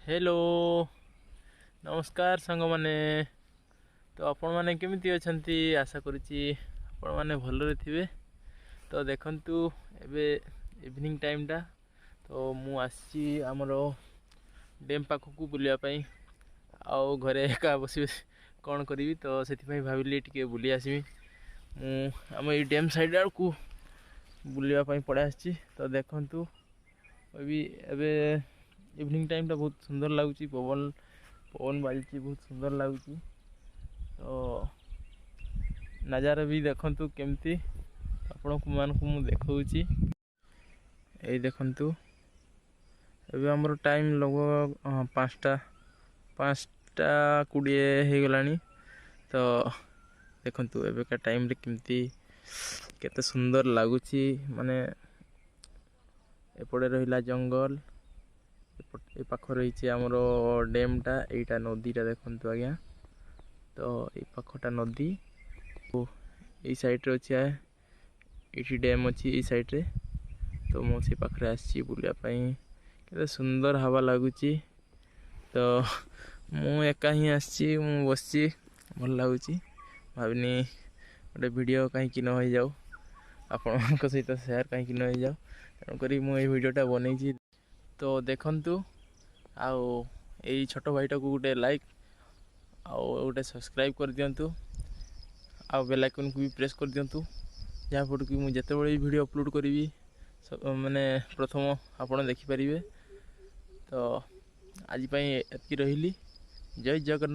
Hello नमस्कार सांग माने। तो आपण माने केमिति अछंती आशा करूची आपण माने भलरे थिबे। तो देखंतु एबे इवनिंग टाइम टा तो मु आसी हमरो डैम पाखकू बुलिया पई आउ घरे एका बसी कौन करी तो से भाविली टिके बुली आसमी। मु आम ये डैम साइड आड़कू बुलिया पई पड़े आसी। तो देखंतु अभी एबे इवनिंग टाइम टा बहुत सुंदर लगुच, पवन पवन बाजी बहुत सुंदर लगुच। तो नजारा भी देखंतु केमती आपण मानकु मु देखौची। ए देखंतु एबे हमर टाइम लगभग 5टा 20 हो गलानी। तो देखंतु एबे का टाइम रे केमती केते सुंदर लगुची। माने एपड़े रहिला जंगल, ए पाख रही आमर डैम टा, एटा नदीटा देखंतु आज्ञा। तो ये पाखटा नदी ये साइड रे अच्छे, ये डैम अच्छी ये साइड रे। तो मो से पाखरे आसी बुलिया पई, केते सुंदर हवा लगुची। तो मु एका ही आसी, मु बसची, भल लगुची। भाविनी गोटे वीडियो कहीं न हो जाऊ, आपण सहित शेयर कहीं न हो जाऊ, तेणुक मुझे वीडियोटा बनई। तो देखंतु आउ यही छोट भाईटा को गोटे लाइक आउ गोटे सब्सक्राइब कर दिंतु, आउ बेल आइकन को भी प्रेस कर दिंतु, जहाँफल कि मुझे जिते वीडियो अपलोड करी माने प्रथम आपण देखिपारे। तो आज एति रही। जय जगन्नाथ।